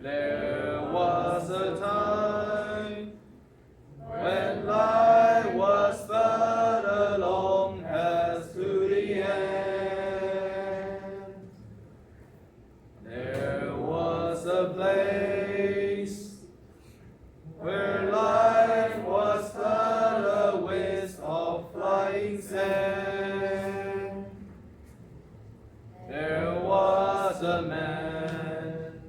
There was a time when life was but a long path to the end. There was a place where life was but a waste of flying sand. There was a man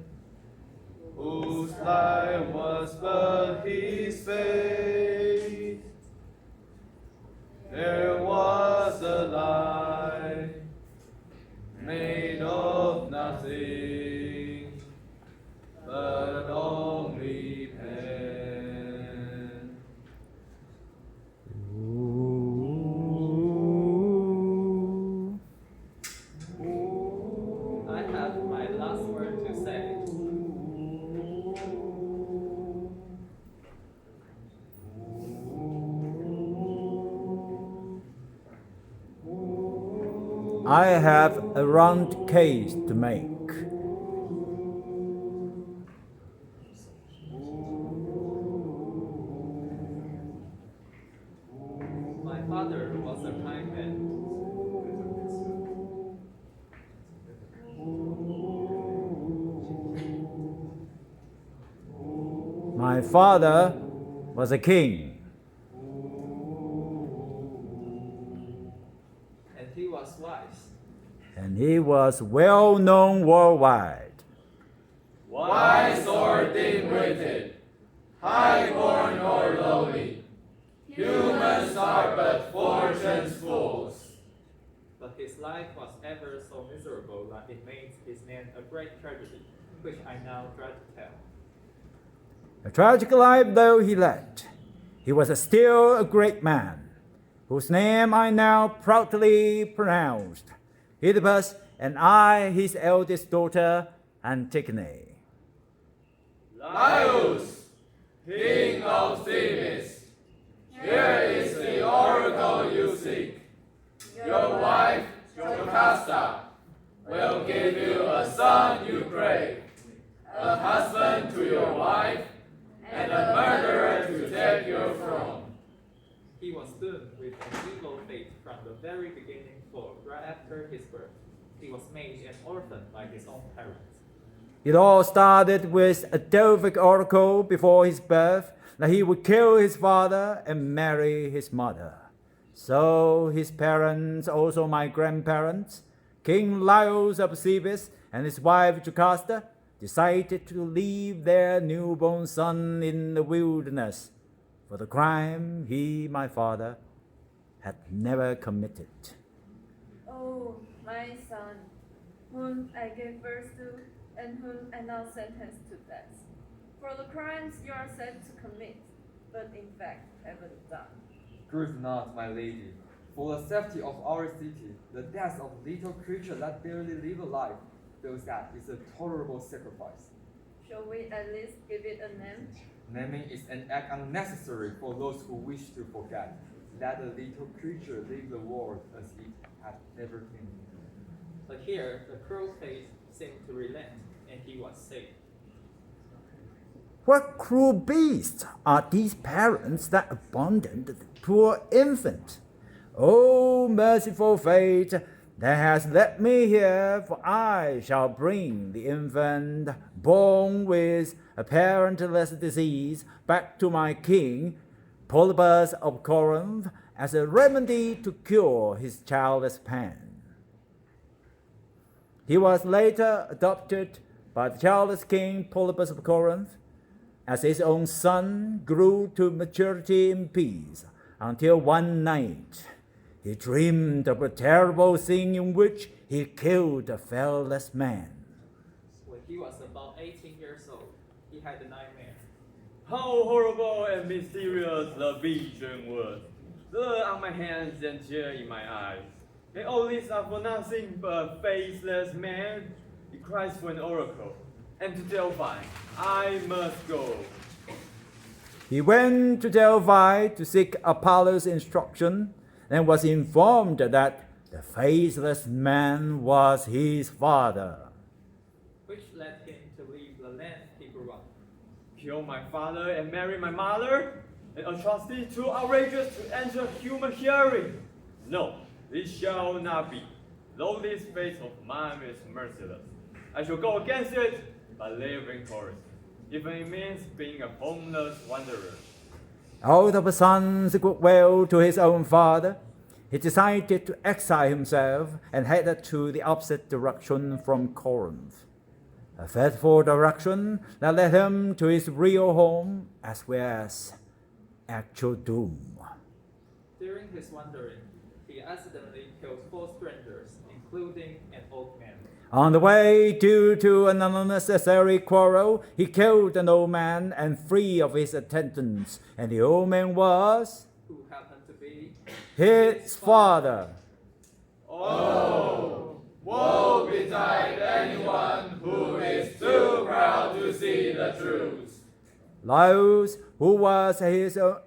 whose life was but his fate. There was a life made of nothing but only pain. I have my last word to say. I have a round case to make. My father was a kind man. My father was a king. And he was wise. And he was well known worldwide. Wise or dim-witted, high-born or lowly, humans are but fortune's fools. But his life was ever so miserable that it made his name a great tragedy, which I now dread to tell. A tragic life though he led, he was still a great man, whose name I now proudly pronounced, Oedipus, and I, his eldest daughter, Antigone. Laius, king of Thebes, here is the oracle you seek. Your wife, Jocasta, will give you a son you crave, a husband to your wife, and a murderer to take your throne. He was doomed with an evil fate from the very beginning, for right after his birth, he was made an orphan by his own parents. It all started with a Delphic oracle before his birth that he would kill his father and marry his mother. So his parents, also my grandparents, King Laius of Thebes and his wife Jocasta, decided to leave their newborn son in the wilderness for the crime he, my father, had never committed. Oh, my son, whom I gave birth to, and whom I now sentence to death, for the crimes you are said to commit, but in fact haven't done. Grieve not, my lady, for the safety of our city, the death of little creature that barely live a life, feels that is a tolerable sacrifice. Shall we at least give it a name? Naming is an act unnecessary for those who wish to forget. Let the little creature leave the world as it had never been. But here, the cruel fate seemed to relent, and he was saved. What cruel beasts are these parents that abandoned the poor infant? O merciful fate that has led me here, for I shall bring the infant born with a parentless disease back to my king, Oedipus of Corinth, as a remedy to cure his childless pain. He was later adopted by the childless king Oedipus of Corinth, as his own son grew to maturity in peace, until one night he dreamed of a terrible scene in which he killed a fairless man. When he was about 18 years old, he had a nightmare. How horrible and mysterious the vision was. Blood on my hands and tears in my eyes. And all these are for nothing but a faceless man. He cries for an oracle. And to Delphi, I must go. He went to Delphi to seek Apollo's instruction and was informed that the faceless man was his father. Which led him to leave the land he grew kill my father and marry my mother? An atrocity too outrageous to enter human hearing? No, this shall not be. Though this fate of mine is merciless, I shall go against it by living course, even it means being a homeless wanderer. Out of a son's goodwill to his own father, he decided to exile himself and headed to the opposite direction from Corinth. A faithful direction that led him to his real home as well as actual doom. During his wandering, he accidentally killed 4 strangers, including an old man. On the way, due to an unnecessary quarrel, he killed an old man and 3 of his attendants, and the old man was Who happened to be his father. Oh, woe betide anyone who is too proud to see the truth. Laius, who was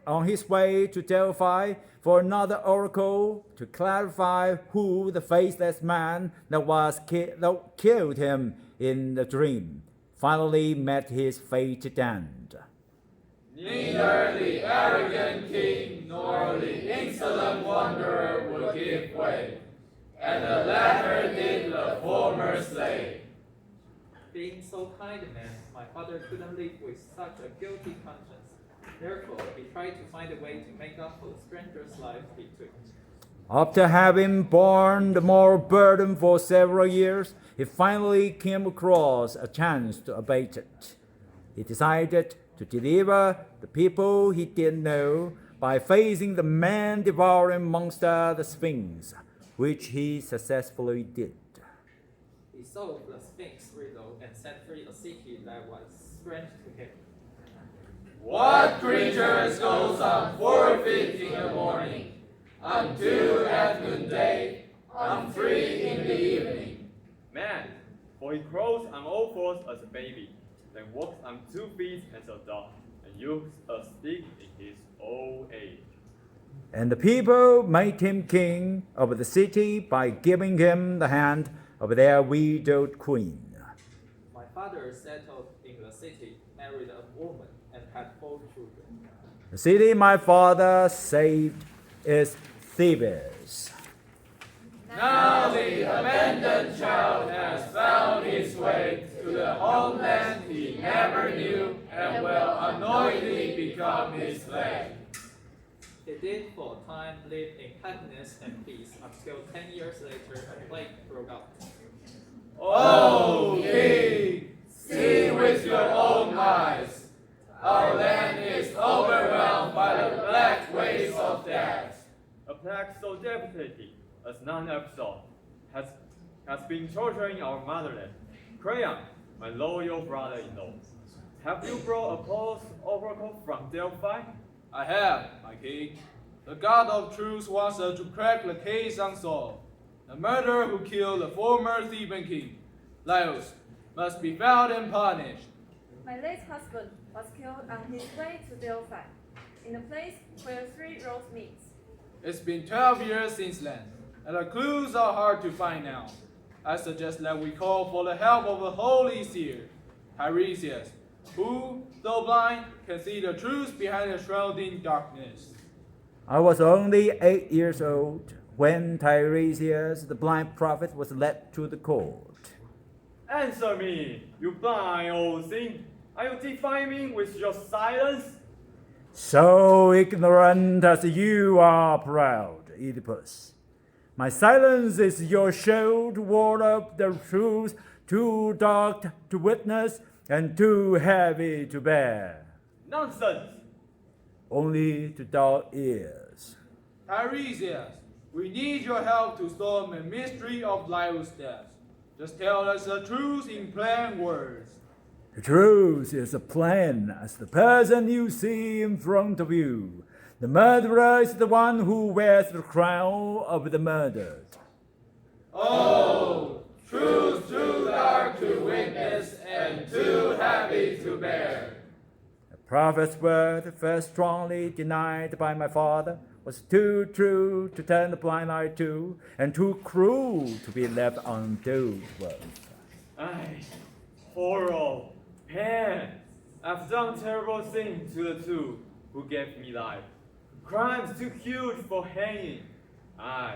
on his way to Delphi for another oracle to clarify who the faceless man that killed him in the dream, finally met his fated end. Neither the arrogant king nor the insolent wanderer would give way, and the latter did the former slay. Being so kind a man, my father couldn't live with such a guilty conscience. Therefore, he tried to find a way to make up for the stranger's life he took. After having borne the moral burden for several years, he finally came across a chance to abate it. He decided to deliver the people he didn't know by facing the man-devouring monster, the Sphinx, which he successfully did. He solved the Sphinx riddle and set free a city that was strange to him. What creatures goes on 4 feet in the morning, on 2 at noonday, on 3 in the evening? Man, for he crawls on all 4s as a baby, then walks on 2 feet as a dog, and uses a stick in his old age. And the people made him king of the city by giving him the hand of their widowed queen. My father settled in the city, married a woman, and had 4 children. The city my father saved is Thebes. Now the abandoned child has found his way to the homeland he never knew and will unknowingly become his slave. He did for a time live in happiness and peace until 10 years later a plague broke out. O king, see with your own eyes. Our land is overwhelmed by the black waves of death. A plague so devastating as none ever saw has been torturing our motherland. Creon, my loyal brother-in-law, have you brought a post oracle from Delphi? I have, my king. The God of truth wants us to crack the case unsolved. The murderer who killed the former Theban king, Laius, must be found and punished. My late husband was killed on his way to Delphi, in a place where 3 roads meet. It's been 12 years since then, and the clues are hard to find now. I suggest that we call for the help of a holy seer, Tiresias, who, though blind, can see the truth behind the shrouding darkness. I was only 8 years old when Tiresias, the blind prophet, was led to the court. Answer me, you blind old thing. Are you defying me with your silence? So ignorant as you are proud, Oedipus. My silence is your show to ward up the truth, too dark to witness and too heavy to bear. Nonsense! Only to dull ears. Tiresias, we need your help to solve the mystery of Laius' death. Just tell us the truth in plain words. The truth is plain as the person you see in front of you. The murderer is the one who wears the crown of the murdered. Oh, truth too dark to witness and too heavy to bear. The prophet's word, first strongly denied by my father, was too true to turn the blind eye to, and too cruel to be left untold with. Ay, horror, pain. I've done terrible things to the two who gave me life. Crimes too huge for hanging. I,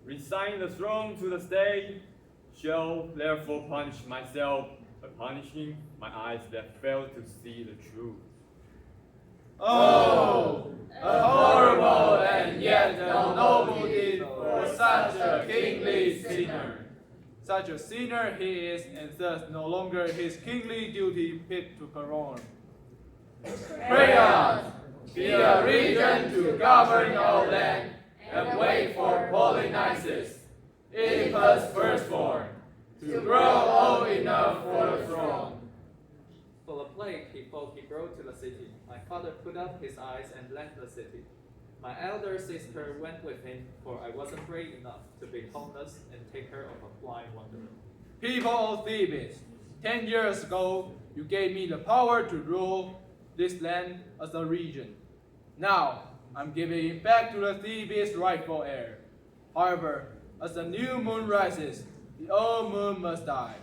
resigning the throne to the state, shall therefore punish myself by punishing my eyes that fail to see the truth. Oh, a horrible and yet a noble deed for such a kingly sinner. Such a sinner he is, and thus no longer his kingly duty fit to perform. Pray on, be a regent to govern our land, and wait for Polynices, Oedipus' firstborn, to grow old enough for the throne. Full of plague, he brought to the city. My father put up his eyes and left the city. My elder sister went with him, for I wasn't brave enough to be homeless and take care of a blind wanderer. People of Thebes, 10 years ago, you gave me the power to rule this land as a regent. Now, I'm giving it back to the Thebes' rightful heir. However, as the new moon rises, the old moon must die.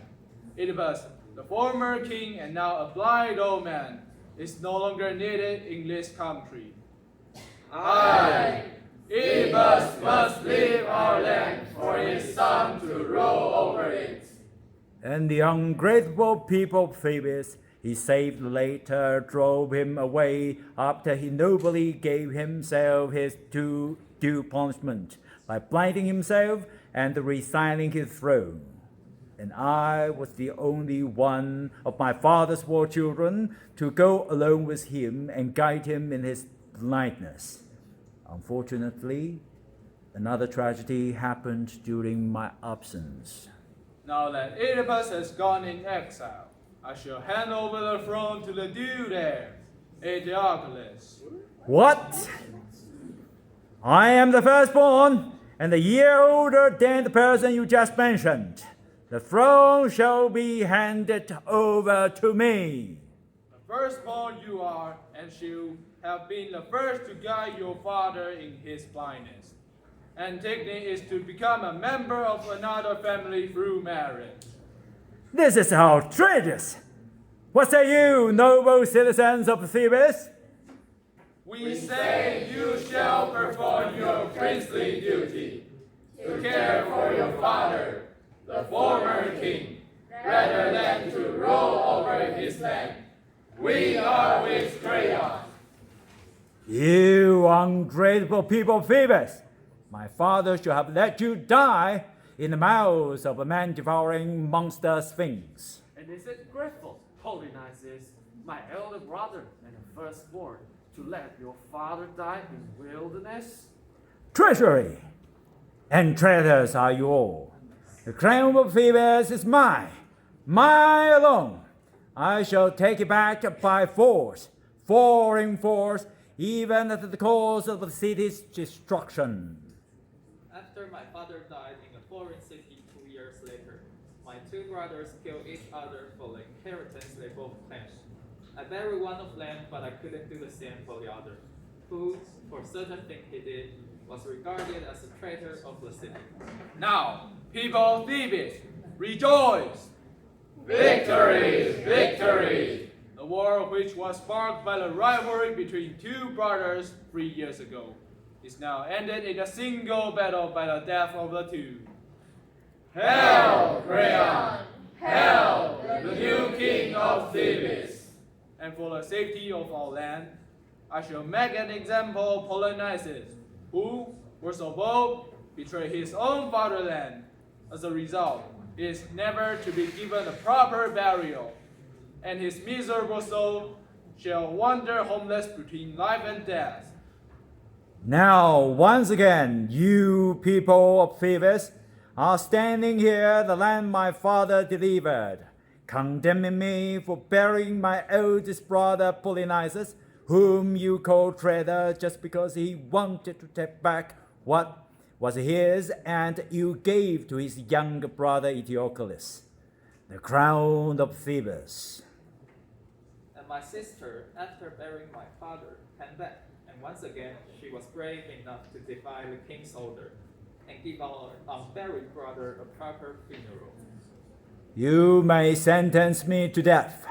Oedipus, the former king and now a blind old man, is no longer needed in this country. I, Oedipus, must leave our land for his son to rule over it. And the ungrateful people of Thebes he saved later drove him away after he nobly gave himself his due punishment by blinding himself and resigning his throne. And I was the only one of my father's 4 children to go along with him and guide him in his blindness. Unfortunately, another tragedy happened during my absence. Now that Oedipus has gone in exile, I shall hand over the throne to the due heir, Eteocles. What? I am the firstborn, and a year older than the person you just mentioned. The throne shall be handed over to me. The firstborn you are, and shall have been the first to guide your father in his blindness. Antigone is to become a member of another family through marriage. This is outrageous. What say you, noble citizens of Thebes? We say you shall perform your princely duty to care for your father, the former king, rather than to rule over his land. We are with Crayon. You ungrateful people of Thebes, my father should have let you die in the mouths of a man-devouring monster sphinx. And is it grateful, Polynices, my elder brother and the firstborn, to let your father die in wilderness? Treachery and traitors are you all. The crown of Thebes is mine alone. I shall take it back by force, foreign force, even at the cost of the city's destruction. After my father died in a foreign city 2 years later, my 2 brothers killed each other for the inheritance they both claimed. I buried one of them, but I couldn't do the same for the other, who, for certain thing he did, was regarded as a traitor of the city. Now, people of Thebes, rejoice! Victory! Victory! The war which was sparked by the rivalry between 2 brothers 3 years ago is now ended in a single battle by the death of the 2. Hail, Crayon! Hail, the new king of Thebes! And for the safety of our land, I shall make an example of Polynices, who, worst of all, betrayed his own fatherland. As a result, he is never to be given a proper burial, and his miserable soul shall wander homeless between life and death. Now, once again, you people of Thebes are standing here, the land my father delivered, condemning me for burying my oldest brother Polynices, whom you call traitor just because he wanted to take back what was his and you gave to his younger brother Eteocles, the crown of Thebes. And my sister, after burying my father, came back, and once again she was brave enough to defy the king's order and give our unburied brother a proper funeral. You may sentence me to death,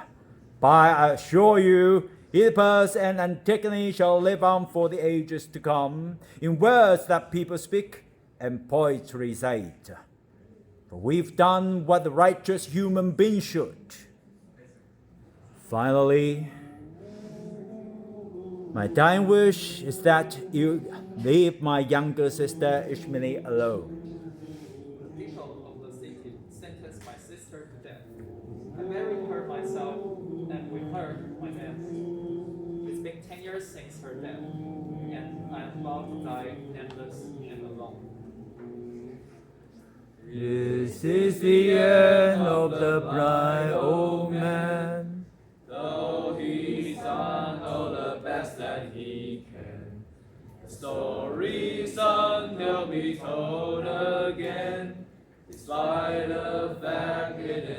But I assure you, Oedipus and Antigone shall live on for the ages to come, in words that people speak and poetry recite. For we've done what the righteous human being should. Finally, my dying wish is that you leave my younger sister Ishmael alone. The people of the city sentenced my sister to death. I buried her myself, and with her, my man. It's been 10 years since her death, and I am about to die endless and alone. This is the end of the blind old man. Though he's done all the best that he can, the story someday will be told again. Despite the fact it is